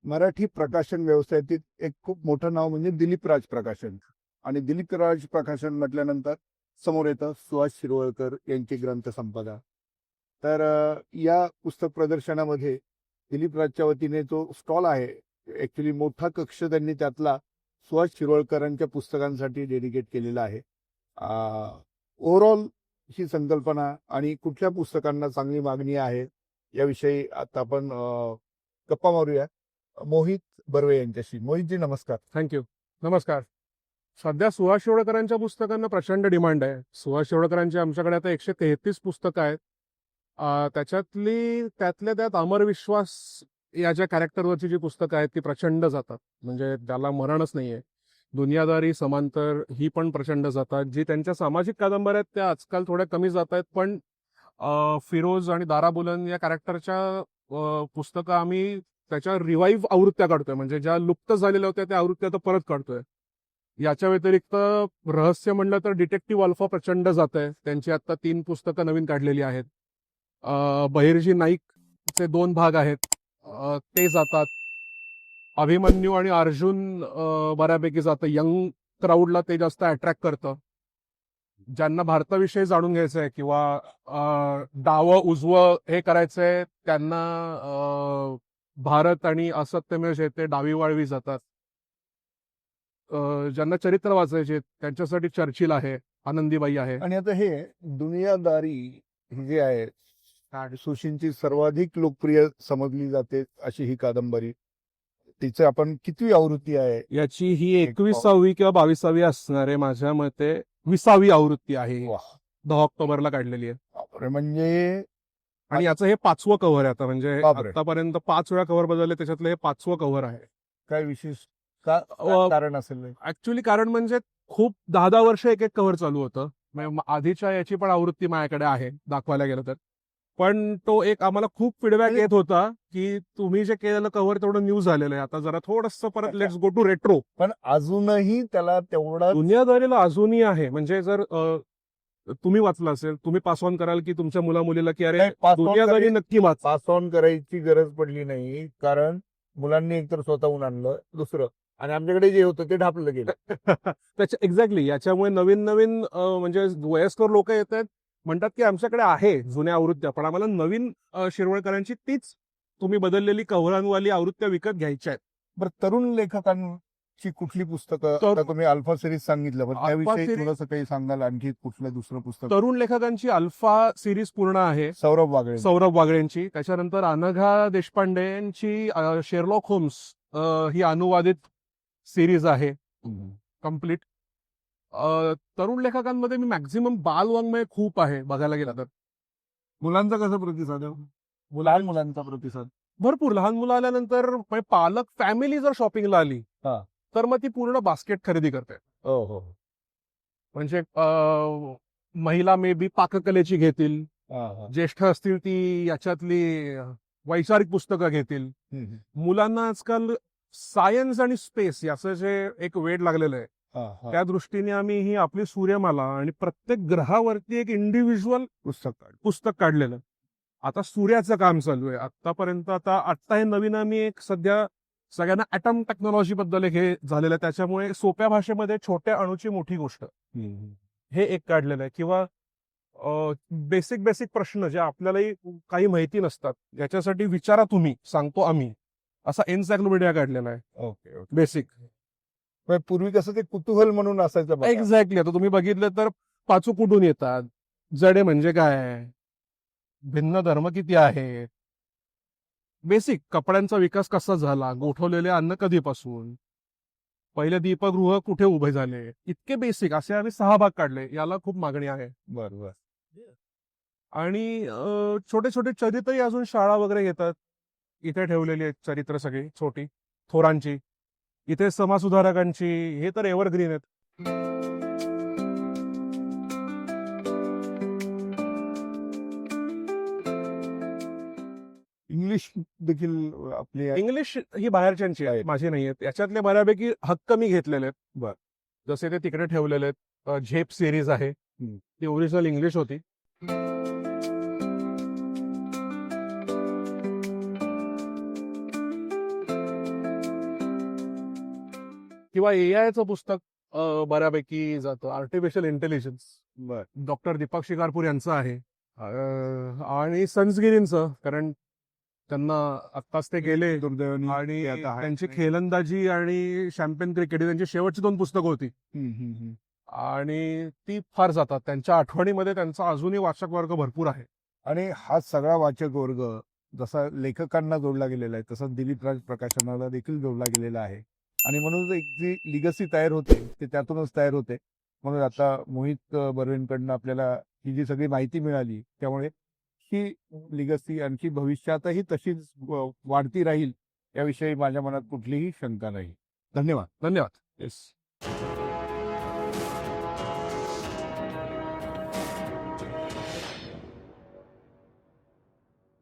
मराठी प्रकाशन व्यवसायातील एक खूप मोठं नाव म्हणजे दिलीप राज प्रकाशन. आणि दिलीप राज प्रकाशन म्हटल्यानंतर समोर येतं सुहास शिरवळकर यांची ग्रंथसंपदा. तर या पुस्तक प्रदर्शनामध्ये दिलीप राजच्या वतीने जो स्टॉल आहे, ऍक्च्युली मोठा कक्ष त्यांनी त्यातला सुहास शिरवळकरांच्या पुस्तकांसाठी डेडिकेट केलेला आहे. ओव्हरऑल ही संकल्पना आणि कुठल्या पुस्तकांना चांगली मागणी आहे याविषयी आता आपण गप्पा मारूया मोहित बर्वे यांच्याशी. मोहितजी नमस्कार. थँक्यू. नमस्कार. सध्या सुहास शिरोडकरांच्या पुस्तकांना प्रचंड डिमांड आहे. सुहास शिरोडकरांची आमच्याकडे आता 133 पुस्तकं आहेत. त्यातल्या त्यात अमर विश्वास या ज्या कॅरेक्टरवरची जी पुस्तकं आहेत ती प्रचंड जातात, म्हणजे त्याला मरणच नाहीये. दुनियादारी, समांतर ही पण प्रचंड जातात. जी त्यांच्या सामाजिक कादंबऱ्या आहेत त्या आजकाल थोड्या कमी जात आहेत, पण फिरोज आणि दारा बुलन या कॅरेक्टरच्या पुस्तकं आम्ही त्याच्या रिवाईव्ह आवृत्त्या काढतोय, म्हणजे ज्या लुप्त झालेल्या होत्या त्या आवृत्त्या आता परत काढतोय. याच्या व्यतिरिक्त रहस्य म्हणलं तर डिटेक्टिव्ह अल्फा प्रचंड जात आहे. त्यांची आता 3 पुस्तकं नवीन काढलेली आहेत. बहिर्जी नाईकचे 2 भाग आहेत, ते जातात. अभिमन्यू आणि अर्जुन बऱ्यापैकी जातं. यंग क्राऊडला ते जास्त अट्रॅक्ट करतं. ज्यांना भारताविषयी जाणून घ्यायचंय किंवा डावं उजवं हे करायचंय त्यांना भारत आणि असत्यमेव जे ते डावी वाळवी जातात. ज्यांना चरित्र वाचायचे त्यांच्यासाठी चर्चिल आहे, आनंदीबाई आहे. आणि आता हे दुनियादारी ही जी आहे सुशींची सर्वाधिक लोकप्रिय समजली जाते अशी ही कादंबरी, तिचं आपण कितवी आवृत्ती आहे? याची ही 21वी किंवा 22वी असणार आहे. माझ्या मते 20वी आवृत्ती आहे. 10 ऑक्टोबरला काढलेली आहे. म्हणजे आणि याचं हे 5वं कव्हर आहे आता, म्हणजे बापरे. आतापर्यंत 5 वेळा कव्हर बदलले, त्याच्यातलं हे 5वं कव्हर आहे. काय विशेष काय कारण असेल? ऍक्च्युली कारण म्हणजे खूप 10-10 वर्ष एक कव्हर चालू होतं. म्हणजे आधीच्या याची पण आवृत्ती माझ्याकडे आहे दाखवायला गेलं तर, पण तो एक आम्हाला खूप फीडबॅक येत होता की तुम्ही जे केलेलं कव्हर तेवढं न्यू झालेलं आहे, आता जरा थोडंसं परत लेट्स गो टू रेट्रो. पण अजूनही त्याला तेवढा दुनियादारीला अजूनही आहे. म्हणजे जर तुम्ही वाचलं असेल, तुम्ही पास ऑन कराल की तुमच्या मुलामुलीला की अरे दुनियादारी नक्की वाच. पास ऑन करायची गरज पडली नाही, कारण मुलांनी एकतर स्वतःहून आणलं, दुसरं आणि आमच्याकडे जे होतं ते ढापलं गेलं. त्याच्या एक्झॅक्टली याच्यामुळे नवीन नवीन म्हणजे वयस्कर लोक येत आहेत, म्हणतात की आमच्याकडे आहे जुन्या आवृत्त्या, पण आम्हाला नवीन शिरवळकरांची तीच तुम्ही बदललेली कव्हरांवाली आवृत्त्या विकत घ्यायच्या आहेत. बरं, तरुण लेखकांची कुठली पुस्तकं? आता तुम्ही अल्फा सिरीज सांगितलं, पण त्याविषयी थोडंसं काही सांगाल? आणखी कुठलं दुसरं पुस्तक? तरुण लेखकांची अल्फा सिरीज पूर्ण आहे, सौरभ वागळेंची. त्याच्यानंतर अनघा देशपांडेंची शेरलॉक होम्स ही अनुवादित सिरीज आहे कम्प्लीट. तरुण लेखकांमध्ये मी मॅक्झिमम बालवाङ्मय खूप आहे बघायला गेला तर. मुलांचा कसा प्रतिसाद आहे? लहान मुलांचा प्रतिसाद भरपूर. लहान मुलं आल्यानंतर पालक फॅमिली जर शॉपिंगला आली तर मग ती पूर्ण बास्केट खरेदी करते. हो. म्हणजे महिला मे बी पाककलेची घेतील, ज्येष्ठ असतील ती याच्यातली वैचारिक पुस्तकं घेतील. मुलांना आजकाल सायन्स आणि स्पेस याचं जे एक वेड लागलेलं आहे, त्या दृष्टीने आम्ही ही आपली सूर्यमाला आणि प्रत्येक ग्रहावरती एक इंडिव्हिज्युअल पुस्तक काढलेलं. आता सूर्याचं काम चालू आहे आतापर्यंत. आता हे नवीन आम्ही एक सध्या सगळ्यांना ॲटम टेक्नॉलॉजी बद्दल एक हे झालेलं आहे, त्याच्यामुळे सोप्या भाषेमध्ये छोट्या अणूची मोठी गोष्ट हे एक काढलेलं आहे. किंवा बेसिक प्रश्न जे आपल्यालाही काही माहिती नसतात याच्यासाठी विचारा तुम्ही, सांगतो आम्ही, असा एन्सायक्लोपीडिया काढलेला आहे. ओके. बेसिक. पूर्वी कसं ते कुतूहल म्हणून असायचं. एक्झॅक्टली. आता तुम्ही बघितलं तर पाचू कुठून येतात, जडे म्हणजे काय, भिन्न धर्म किती आहेत, बेसिक कपड्यांचा विकास कसा झाला, गोठवलेले अन्न कधीपासून, पहिले दीपगृह कुठे उभे झाले, इतके बेसिक असे आम्ही 6 भाग काढले. याला खूप मागणी आहे. बरोबर. आणि छोटे छोटे चरित्रही अजून शाळा वगैरे घेतात. इथे ठेवलेली आहेत चरित्र सगळी छोटी थोरांची, इथे समाजसुधारकांची, हे तर एव्हरग्रीन आहेत. इंग्लिश देखील आपली इंग्लिश ही बाहेरच्यांची आहे, माझी नाही आहेत. याच्यातले बऱ्यापैकी हक्क मी घेतलेले आहेत. जसे ते तिकडे ठेवलेले आहेत. झेप सिरीज आहे, ती ओरिजिनल इंग्लिश होती. किंवा एआयचं पुस्तक बऱ्यापैकी जातं. आर्टिफिशियल इंटेलिजन्स बर डॉक्टर दीपक शिकारपूर यांचं आहे. आणि संसगिरींचं, कारण त्यांना आत्ताच ते गेले दुर्दैवाने आणि ते आता आहे. त्यांची खेलंदाजी आणि चॅम्पियन क्रिकेट ही त्यांची शेवटची 2 पुस्तकं होती हम्म, हम्म, हम्म. आणि ती फार जातात. त्यांच्या आठवणीमध्ये त्यांचा अजूनही वाचक वर्ग भरपूर आहे. आणि हा सगळा वाचक वर्ग जसा लेखकांना जोडला गेलेला आहे तसा दिलीप राज प्रकाशनाला देखील जोडला गेलेला आहे. आणि म्हणून एक जी लिगसी तयार होते ते त्यातूनच तयार होते. म्हणून आता मोहित बर्वेंकडनं आपल्याला ही जी सगळी माहिती मिळाली त्यामुळे ही लिगसी आणखी भविष्यातही तशीच वाढती राहील याविषयी माझ्या मनात कुठलीही शंका नाही. धन्यवाद. धन्यवाद. येस.